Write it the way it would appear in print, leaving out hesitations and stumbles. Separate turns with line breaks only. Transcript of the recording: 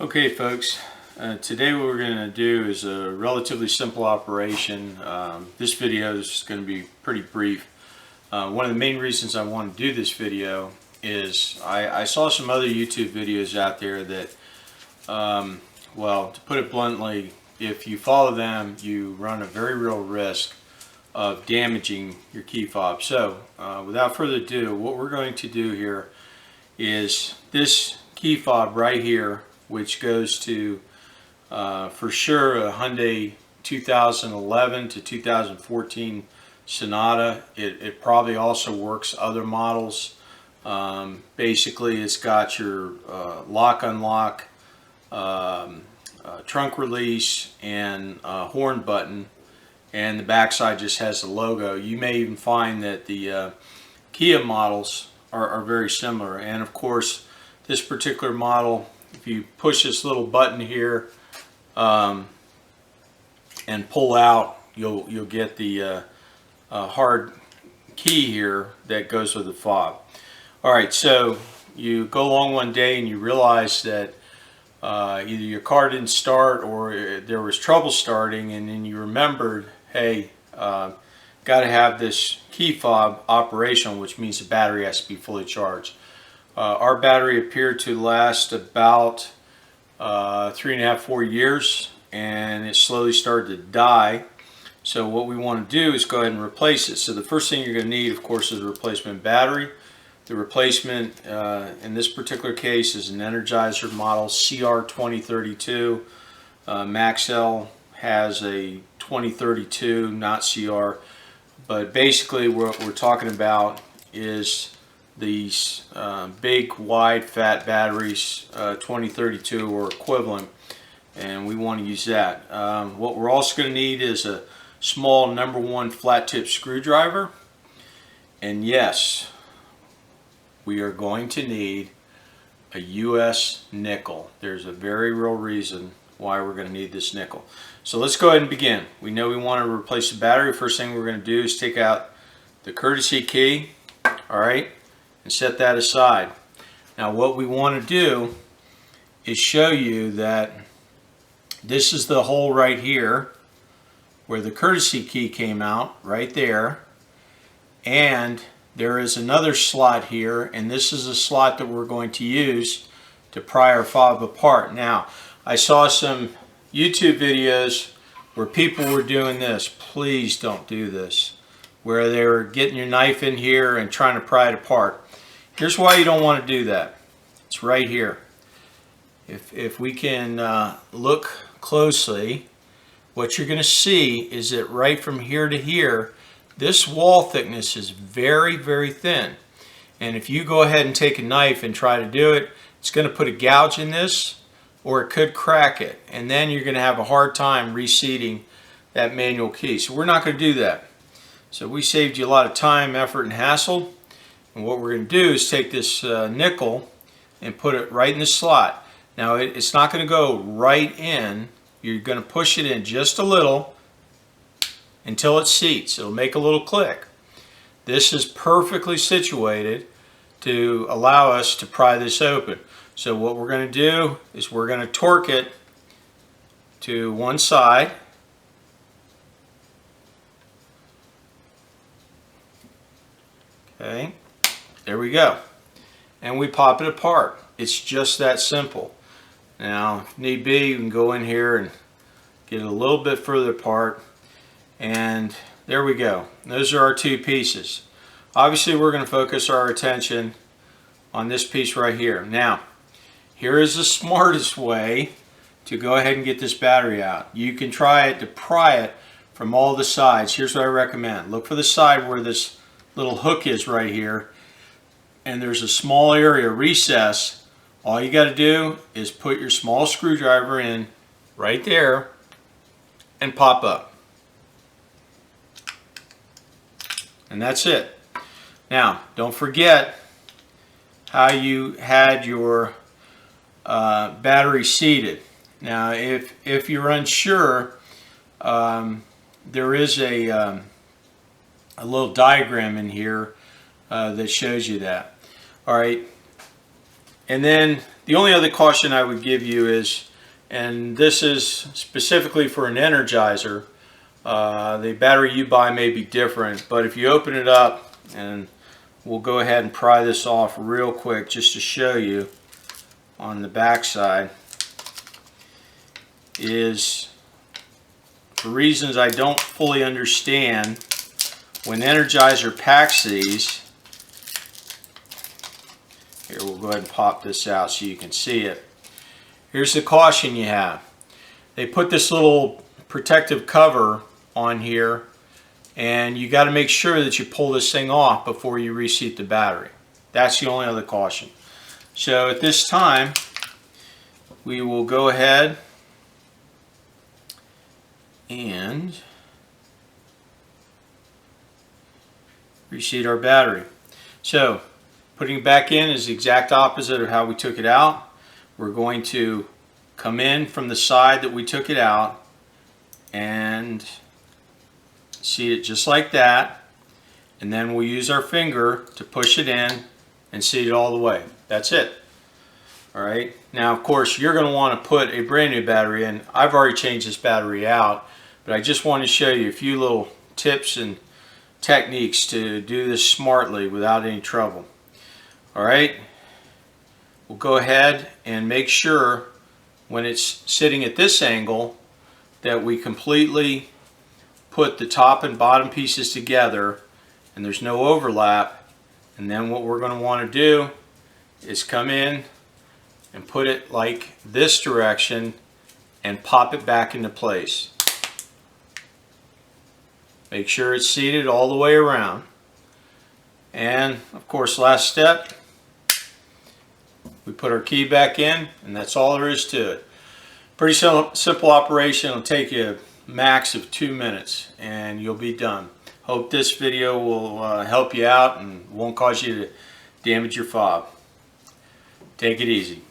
Okay folks, today what we're going to do is a relatively simple operation. This video is going to be pretty brief. One of the main reasons I want to do this video is I saw some other YouTube videos out there that, well, to put it bluntly, if you follow them, you run a very real risk of damaging your key fob. So without further ado, what we're going to do here is this key fob right here, which goes to for sure a Hyundai 2011 to 2014 Sonata. It probably also works other models. Basically it's got your lock unlock, trunk release, and horn button, and the backside just has the logo. You may even find that the Kia models are very similar, and of course this particular model, if you push this little button here and pull out, you'll get the hard key here that goes with the fob. Alright, so you go along one day and you realize that either your car didn't start or there was trouble starting, and then you remembered, hey, got to have this key fob operational, which means the battery has to be fully charged. Our battery appeared to last about 3.5–4 years, and it slowly started to die. So what we want to do is go ahead and replace it. So the first thing you're going to need, of course, is a replacement battery. The replacement in this particular case is an Energizer model CR2032. Maxell has a 2032, not CR. But basically what we're talking about is these big, wide, fat batteries, 2032 or equivalent, and we want to use that. What we're also going to need is a small #1 flat tip screwdriver, and yes, we are going to need a US nickel. There's a very real reason why we're going to need this nickel. So let's go ahead and begin. We know we want to replace the battery. First thing we're going to do is take out the courtesy key, alright, and set that aside. Now what we want to do is show you that this is the hole right here where the courtesy key came out, right there, and there is another slot here, and this is a slot that we're going to use to pry our fob apart. Now I saw some YouTube videos where people were doing this. Please don't do this, where they were getting your knife in here and trying to pry it apart. Here's why you don't want to do that. It's right here. If we can look closely, what you're going to see is that right from here to here, this wall thickness is very, very thin. And if you go ahead and take a knife and try to do it, it's going to put a gouge in this, or it could crack it. And then you're going to have a hard time reseating that manual key. So we're not going to do that. So we saved you a lot of time, effort, and hassle. And what we're going to do is take this nickel and put it right in the slot. Now it's not going to go right in. You're going to push it in just a little until it seats. It'll make a little click. This is perfectly situated to allow us to pry this open. So what we're going to do is we're going to torque it to one side. Okay. There we go. And we pop it apart. It's just that simple. Now, if need be, you can go in here and get it a little bit further apart. And there we go. Those are our two pieces. Obviously, we're going to focus our attention on this piece right here. Now, here is the smartest way to go ahead and get this battery out. You can try it to pry it from all the sides. Here's what I recommend. Look for the side where this little hook is right here, and there's a small area recess. All you got to do is put your small screwdriver in right there and pop up. And that's it. Now, don't forget how you had your battery seated. Now, if you're unsure, there is a little diagram in here that shows you that. All right, And then the only other caution I would give you is, and this is specifically for an Energizer, the battery you buy may be different, but if you open it up, and we'll go ahead and pry this off real quick just to show you on the back side, is for reasons I don't fully understand, when Energizer packs these, here we'll go ahead and pop this out so you can see it. Here's the caution you have. They put this little protective cover on here, and you got to make sure that you pull this thing off before you reseat the battery. That's the only other caution. So at this time, we will go ahead and reseat our battery. So putting it back in is the exact opposite of how we took it out. We're going to come in from the side that we took it out and seat it just like that, and then we'll use our finger to push it in and seat it all the way. That's it. Alright, now of course you're going to want to put a brand new battery in. I've already changed this battery out, but I just want to show you a few little tips and techniques to do this smartly without any trouble. Alright, we'll go ahead and make sure when it's sitting at this angle that we completely put the top and bottom pieces together and there's no overlap. And then what we're going to want to do is come in and put it like this direction and pop it back into place. Make sure it's seated all the way around. And of course, last step, we put our key back in, and that's all there is to it. Pretty simple operation. It'll take you a max of 2 minutes and you'll be done. Hope this video will help you out and won't cause you to damage your fob. Take it easy.